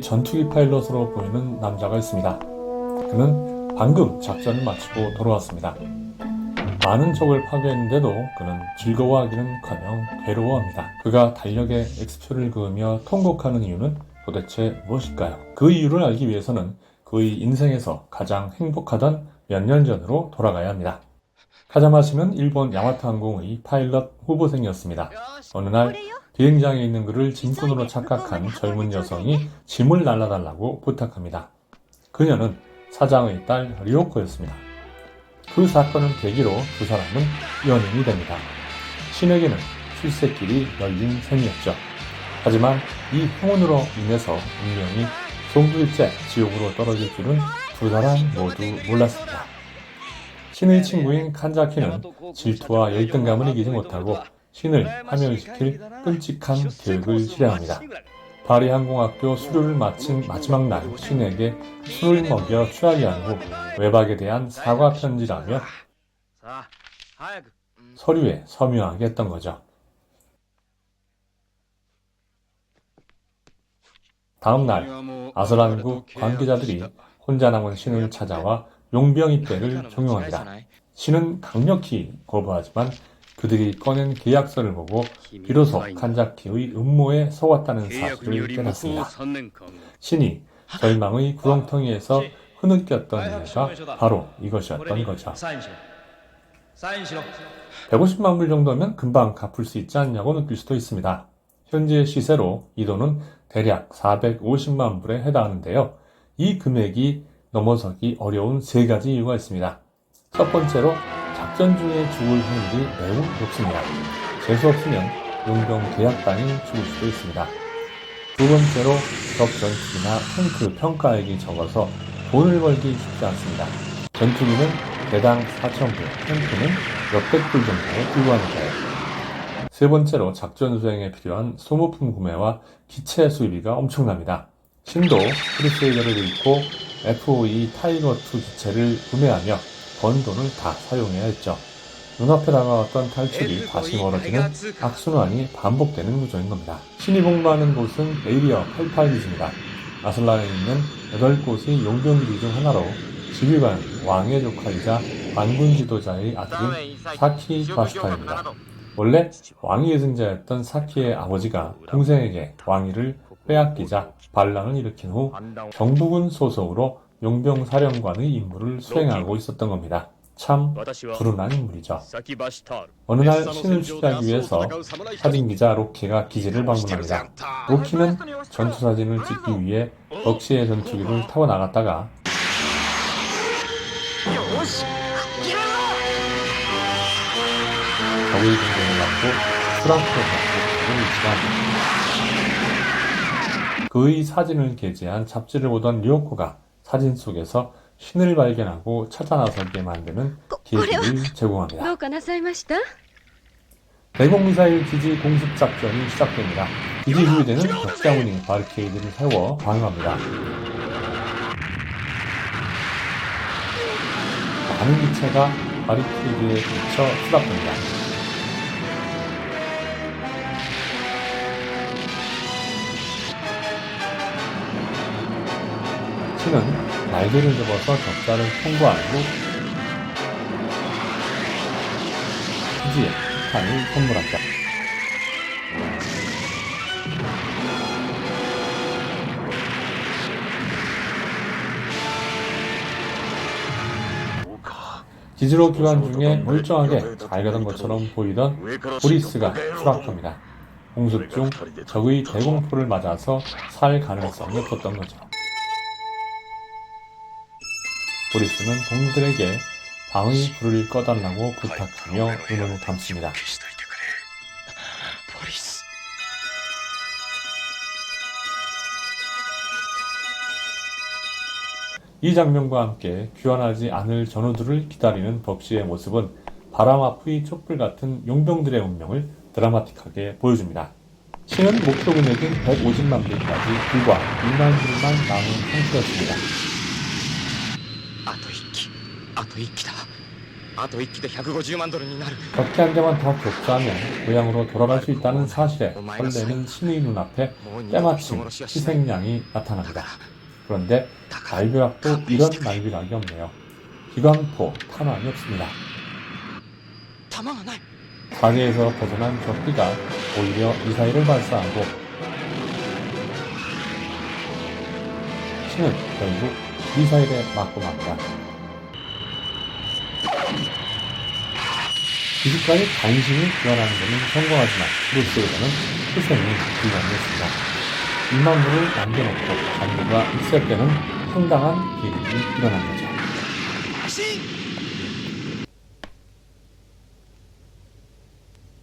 전투기 파일럿으로 보이는 남자가 있습니다. 그는 방금 작전을 마치고 돌아왔습니다. 많은 적을 파괴했는데도 그는 즐거워하기는커녕 괴로워합니다. 그가 달력에 X표를 그으며 통곡하는 이유는 도대체 무엇일까요? 그 이유를 알기 위해서는 그의 인생에서 가장 행복하던 몇 년 전으로 돌아가야 합니다. 카자마 씨는 일본 야마토 항공의 파일럿 후보생이었습니다. 어느 날 비행장에 있는 그를 짐꾼으로 착각한 젊은 여성이 짐을 날라달라고 부탁합니다. 그녀는 사장의 딸 리오코였습니다. 그 사건을 계기로 두 사람은 연인이 됩니다. 신에게는 출세길이 열린 셈이었죠. 하지만 이 행운으로 인해서 운명이 송두리째 지옥으로 떨어질 줄은 두 사람 모두 몰랐습니다. 신의 친구인 칸자키는 질투와 열등감을 이기지 못하고 신을 파멸시킬 끔찍한 계획을 실행합니다. 파리 항공학교 수료를 마친 마지막 날 신에게 술을 먹여 취하게 한 후 외박에 대한 사과 편지라며 서류에 서명하게 했던 거죠. 다음 날 아슬란국 관계자들이 혼자 남은 신을 찾아와 용병 입대를 종용합니다. 신은 강력히 거부하지만 그들이 꺼낸 계약서를 보고 비로소 칸자키의 음모에 속았다는 사실을 깨닫습니다. 신이 절망의 구렁텅이에서 흐느꼈던 이유가 바로 이것이었던 거죠. 150만 불 정도면 금방 갚을 수 있지 않냐고 느낄 수도 있습니다. 현재 시세로 이 돈은 대략 450만 불에 해당하는데요. 이 금액이 넘어서기 어려운 세 가지 이유가 있습니다. 첫 번째로 작전 중에 죽을 확률이 매우 높습니다. 재수 없으면 용병 계약단이 죽을 수도 있습니다. 두 번째로 적 전투기나 탱크 평가액이 적어서 돈을 벌기 쉽지 않습니다. 전투기는 개당 4,000불, 탱크는 몇백 불 정도에 불과하니까요. 세 번째로 작전 수행에 필요한 소모품 구매와 기체 수입비가 엄청납니다. 신도 크루세이더를 잃고 FOE 타이거2 기체를 구매하며 번 돈을 다 사용해야 했죠. 눈앞에 다가왔던 탈출이 다시 멀어지는 악순환이 반복되는 구조인 겁니다. 신이 복무하는 곳은 에이리어 88기지입니다. 아슬란에 있는 8곳의 용병기지 중 하나로 지휘관 왕의 조카이자 반군 지도자의 아들인 사키 바스타입니다. 원래 왕위의 승자였던 사키의 아버지가 동생에게 왕위를 빼앗기자 반란을 일으킨 후 경부군 소속으로 용병사령관의 임무를 수행하고 있었던 겁니다. 참 불운한 인물이죠. 어느 날 신을 취재하기 위해서 사진기자 로키가 기지를 방문합니다. 로키는 전투사진을 찍기 위해 럭시의 전투기를 타고 나갔다가 적의 공격을 받고 수락으로 받고 위치합니다. 그의 사진을 게재한 잡지를 보던 리오코가 사진 속에서 신을 발견하고 찾아 나서게 만드는 계기를 제공합니다. 대공미사일 기지 공습 작전이 시작됩니다. 기지 후위대는 벽장훈이 바리케이드를 세워 방어합니다. 많은 기체가 바리케이드에 미쳐 수락됩니다. 신은 날개를 접어서 격자를 통과한 후 기지에 폭탄을 선물합니다. 기지로 귀환 중에 멀쩡하게 잘 가던 것처럼 보이던 보리스가 추락합니다. 공습 중 적의 대공포를 맞아서 살 가능성이 없었던 거죠. 보리스는 동료들에게 방의 불을 꺼달라고 부탁하며 눈을 감습니다. 이 장면과 함께 귀환하지 않을 전우들을 기다리는 벅시의 모습은 바람 앞의 촛불 같은 용병들의 운명을 드라마틱하게 보여줍니다. 신은 목표 금액인 150만 불까지 불과 2만 불만 남은 상태였습니다. 적게 한 대만 더 격추하면 고향으로 돌아갈 수 있다는 사실에 설레는 신의 눈앞에 때마침 희생양이 나타납니다. 그런데 날벼락도 이런 날벼락이 없네요. 기관포, 탄환이 없습니다. 사계에서 벗어난 적기가 오히려 미사일을 발사하고 신은 결국 미사일에 맞고 맙니다. 기습까지 간신히 구현하는 데는 성공하지만 브루스에게는 희생이 불가능했습니다. 2만 불을 남겨놓고 잔고가 있을 때는 황당한 비극이 일어난 거죠.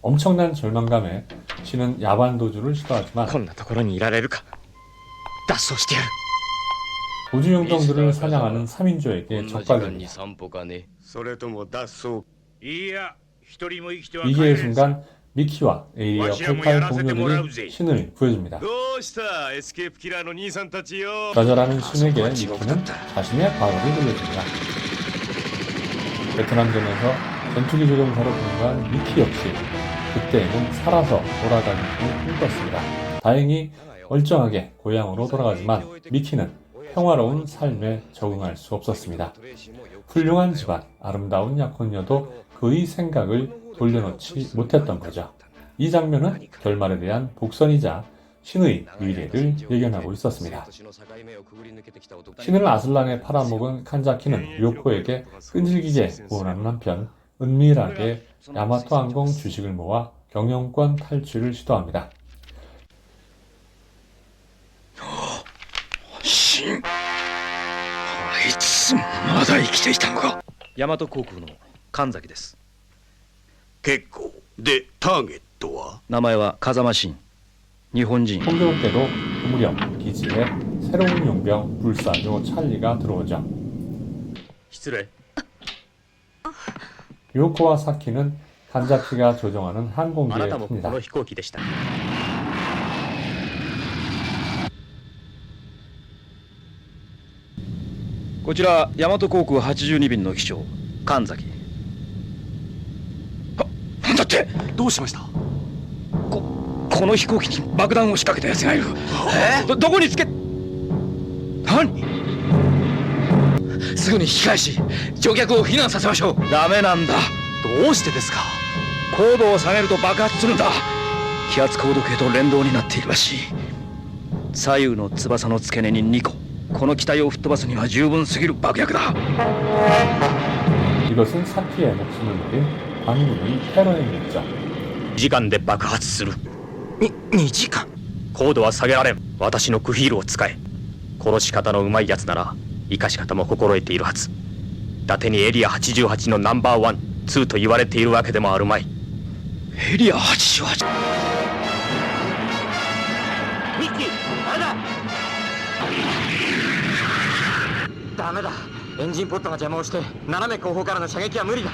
엄청난 절망감에 신은 야반도주를 시도하지만 도주용병들을 사냥하는 3인조에게 적발됩니다. 위기의 순간 미키와 에이리어 칼칼 동료들이 신을 구해줍니다. 좌절하는 신에게 미키는 자신의 과거를 돌려줍니다. 베트남전에서 전투기 조종사로 근무한 미키 역시 그때에는 살아서 돌아가기를 꿈꿨습니다. 다행히 멀쩡하게 고향으로 돌아가지만 미키는 평화로운 삶에 적응할 수 없었습니다. 훌륭한 집안, 아름다운 약혼녀도 그의 생각을 돌려놓지 못했던 거죠. 이 장면은 결말에 대한 복선이자 신의 미래를 예견하고 있었습니다. 신을 아슬란에 팔아먹은 칸자키는 료코에게 끈질기게 구원하는 한편 은밀하게 야마토 항공 주식을 모아 경영권 탈출을 시도합니다. あいつまだ生きていたのか。大和航空の神崎です。結構でターゲットは名前は風間慎、日本人。 홍교롭게도 그 무렵 기지에 새로운 용병 불사조 찰리가 들어오죠. 失礼。 료코와 사키는 칸자키가 조종하는 あな 항공기에 たもこ 탑니다. の飛行機でした。こちら大和航空82便の機長神崎。なんだって。どうしました？この飛行機に爆弾を仕掛けた奴がいる。どこにつけ。何？すぐに引き返し乗客を避難させましょう。ダメなんだ。どうしてですか？高度を下げると爆発するんだ。気圧高度計と連動になっているらしい。左右の翼の付け根に2個。この機体を吹っ飛ばすには十分すぎる爆薬だ。 이것은 사키의 목숨을 노린 반군의 테러 행위였죠. 2時間で爆発する。2時間。高度は下げられん。私のクフィールを使え。殺し方のうまいやつなら生かし方も心得ているはず。伊達にエリア88のナンバー1、2と言われているわけでもあるまい。エリア88。ミッキー、あれだ。ダメだ。エンジンポットが邪魔をして斜め後方からの射撃は無理だ。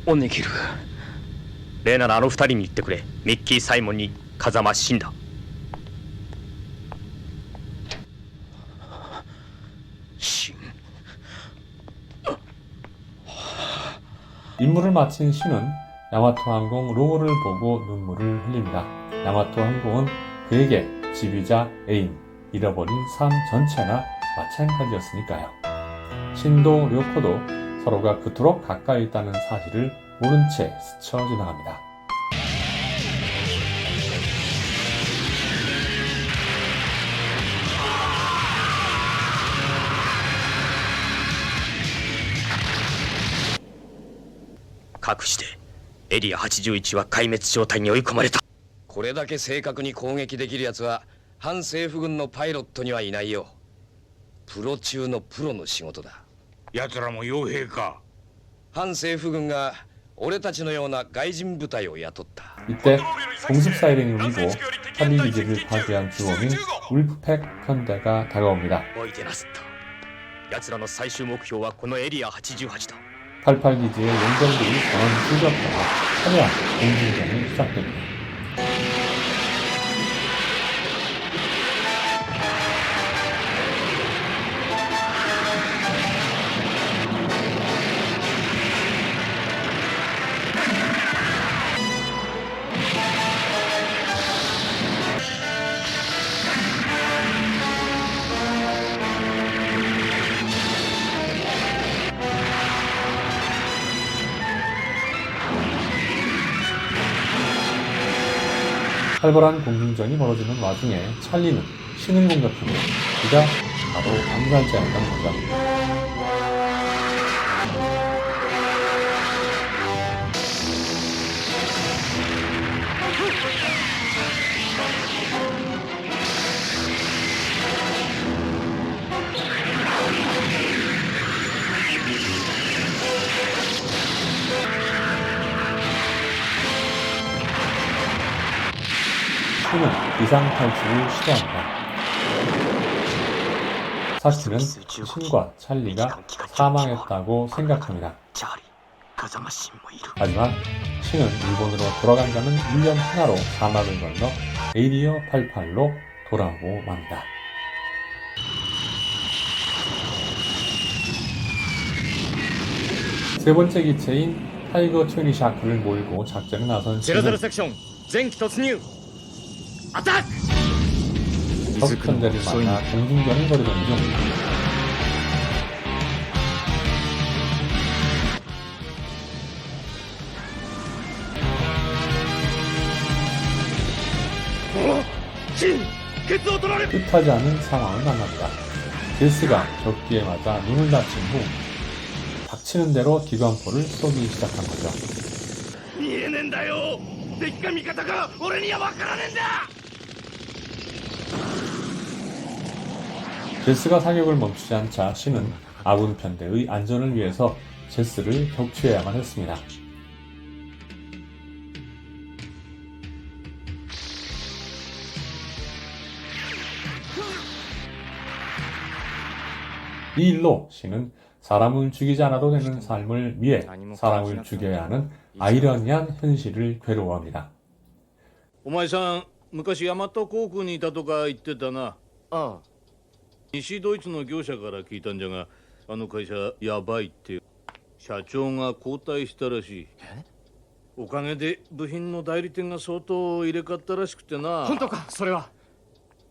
オンネキル。例ならあの二人に言ってくれ。ミッキー・サイモンに風間慎だ。慎。 임무를 마친 신은 야마토 항공 로고를 보고 눈물을 흘립니다. 야마토 항공은 그에게 집이자 애인, 잃어버린 삶 전체나 마찬가지였으니까요. 신도 료코도 서로가 그토록 가까이 있다는 사실을 모른 채 스쳐 지나갑니다. 각시대エリア81は壊滅状態に追い込まれた。これだけ正確に攻撃できるやつは反政府軍のパイロットにはいないよ。プロ中のプロの仕事だ。奴らも傭兵か。反政府軍が俺たちのような外人部隊を雇った。 이때 공습 사이렌이 울리고 찰리 기지를 파괴한 주범인 울프팩 편대가 다가옵니다. おいでなすった奴らの最終目標はこのエリア88だ 88기지의 용병들이 전원 출격하고 화려한 공중전이 시작됩니다. 활발한 공중전이 벌어지는 와중에 찰리는 신을 공격하고 그가 바로 암살자였던 거죠. 신은 비상 탈출을 시도합니다. 사실은 신과 찰리가 사망했다고 생각합니다. 하지만 신은 일본으로 돌아간 자는 1년 하나로 사막을 건너 에이리어 88로 돌아오고 맙니다. 세 번째 기체인 타이거 20 샤크를 몰고 작전에 나선 신은 00セクション前期突入アタック 적 편대를 만나 공중전을 벌이던 중 뜻하지 않은 상황을 만납니다. 데스가 적기에 맞아 눈을 다친 후 닥치는 대로 기관포를 쏘기 시작한 거죠. 見えねえんだよ敵か味方か俺には分からねえんだ 제스가 사격을 멈추지 않자 신은 아군 편대의 안전을 위해서 제스를 격추해야만 했습니다. 이 일로 신은 사람을 죽이지 않아도 되는 삶을 위해 사람을 죽여야 하는 아이러니한 현실을 괴로워합니다. お前さん昔ヤマト航空にいたとか言ってたな。ああ西ドイツの業者から聞いたんじゃが、あの会社やばいって社長が交代したらしい。おかげで部品の代理店が相当入れ替わったらしくてな。本当かそれは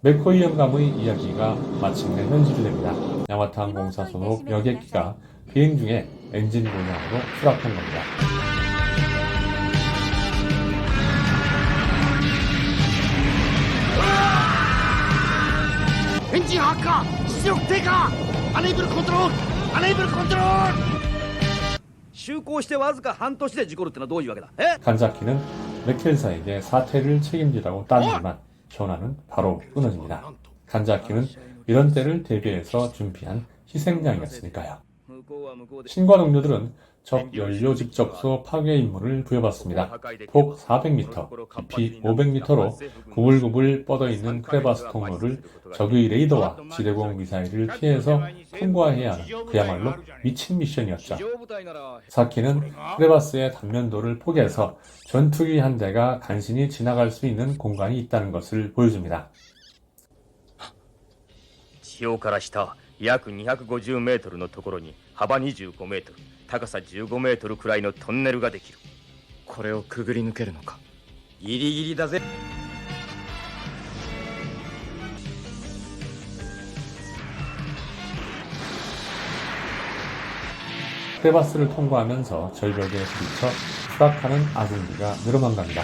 맥코이 영감의 이야기가 마침내 현실이 됩니다. 야마토 항공사 소속 여객기가 비행 중에 엔진 고장으로 추락한 겁니다. 엔진 하카出力低下アネイブルコントロールアネイブルコントロール就航してわずか半年で事故るってのはどういうわけだえ 간자키는 맥켈사에게 사태를 책임지라고 따지지만 전화는 바로 끊어집니다. 간자키는 이런 때를 대비해서 준비한 희생양이었으니까요. 신과 동료들은 적 연료 집적소 파괴 임무를 부여받습니다. 폭 400m, 깊이 500m로 구불구불 뻗어있는 크레바스 통로를 적의 레이더와 지대공 미사일을 피해서 통과해야 하는 그야말로 미친 미션이었죠. 사키는 크레바스의 단면도를 포기해서 전투기 한 대가 간신히 지나갈 수 있는 공간이 있다는 것을 보여줍니다. 地表から下約250メートルのところに幅25メートル高さ15メートルくらいのトンネルができるこれをくぐり抜けるのかギリギリだぜ 크레바스를 통과하면서 절벽에 부딪혀 추락하는 아군기가 늘어만 갑니다.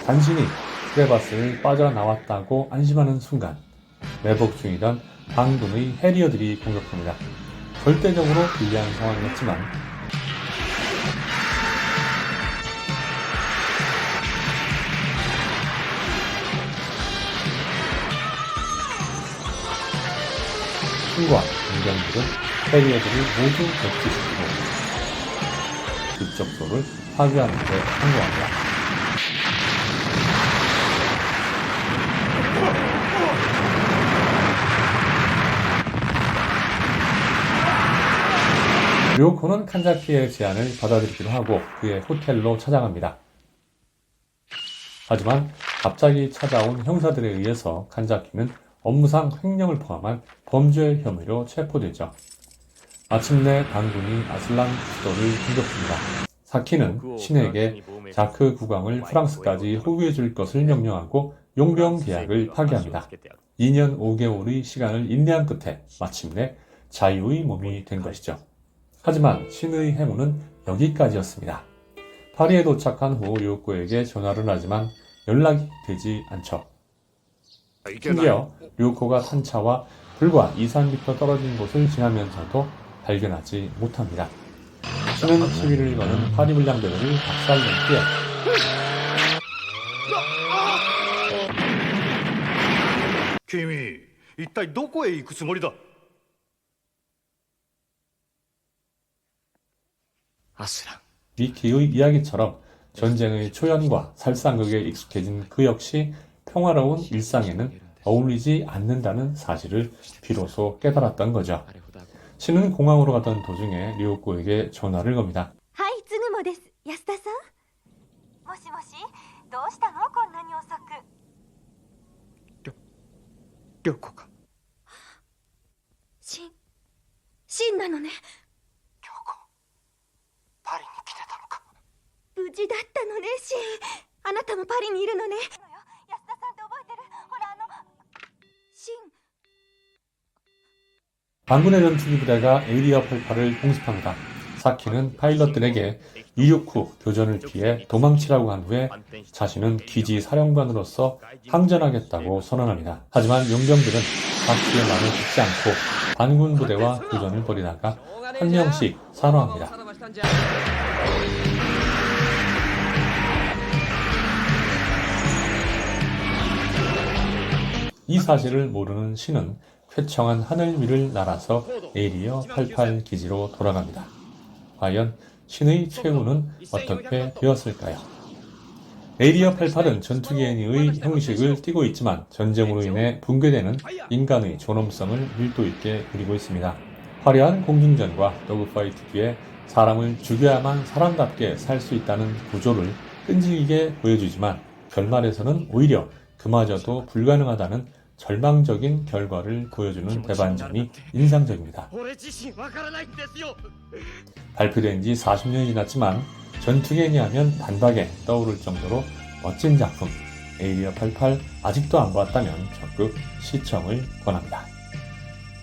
간신히 크레바스를 빠져나왔다고 안심하는 순간 매복 중이던 방군의 해리어들이 공격합니다. 절대적으로 불리한 상황이었지만 신과 군병들은 캐리어들을 모두 격추시키고 급적소를 파괴하는 데 성공합니다. 료코는 칸자키의 제안을 받아들이기로 하고 그의 호텔로 찾아갑니다. 하지만 갑자기 찾아온 형사들에 의해서 칸자키는 업무상 횡령을 포함한 범죄 혐의로 체포되죠. 마침내 반군이 아슬란 수도를 공격합니다. 사키는 신에게 자크 국왕을 프랑스까지 호위해 줄 것을 명령하고 용병 계약을 파기합니다. 2년 5개월의 시간을 인내한 끝에 마침내 자유의 몸이 된 것이죠. 하지만 신의 행운은 여기까지였습니다. 파리에 도착한 후 료코에게 전화를 하지만 연락이 되지 않죠. 심지어 료코가 탄 차와 불과 2~3m 떨어진 곳을 지나면서도 발견하지 못합니다. 신은 시위를 거는 파리 불량대들을 박살낸 뒤에君一体どこへ行くつもりだ。 아스란. 리키의 이야기처럼 전쟁의 초연과 살상극에 익숙해진 그 역시 평화로운 일상에는 어울리지 않는다는 사실을 비로소 깨달았던 거죠. 신은 공항으로 가던 도중에 료코에게 전화를 겁니다. はいつぐもです安田さんもしもしどうしたのこんなに遅く涼子か。シンなのね涼子、パリに来てたのか。無事だったのねシンあなたもパリにいるのね安田さんって覚えてるほらシン 반군의 전투기 부대가 에이리어 88을 공습합니다. 사키는 파일럿들에게 이륙 후 교전을 피해 도망치라고 한 후에 자신은 기지 사령관으로서 항전하겠다고 선언합니다. 하지만 용병들은 사키의 말을 듣지 않고 반군 부대와 교전을 벌이다가 한 명씩 산화합니다. 이 사실을 모르는 신은 쾌청한 하늘 위를 날아서 에이리어 88 기지로 돌아갑니다. 과연 신의 최후는 어떻게 되었을까요? 에이리어 88은 전투기 애니의 형식을 띠고 있지만 전쟁으로 인해 붕괴되는 인간의 존엄성을 밀도 있게 그리고 있습니다. 화려한 공중전과 도그파이트 뒤에 사람을 죽여야만 사람답게 살 수 있다는 구조를 끈질기게 보여주지만 결말에서는 오히려 그마저도 불가능하다는 절망적인 결과를 보여주는 대반전이 인상적입니다. 발표된 지 40년이 지났지만 전투기 애니하면 단박에 떠오를 정도로 멋진 작품 에이리어 88 아직도 안 봤다면 적극 시청을 권합니다.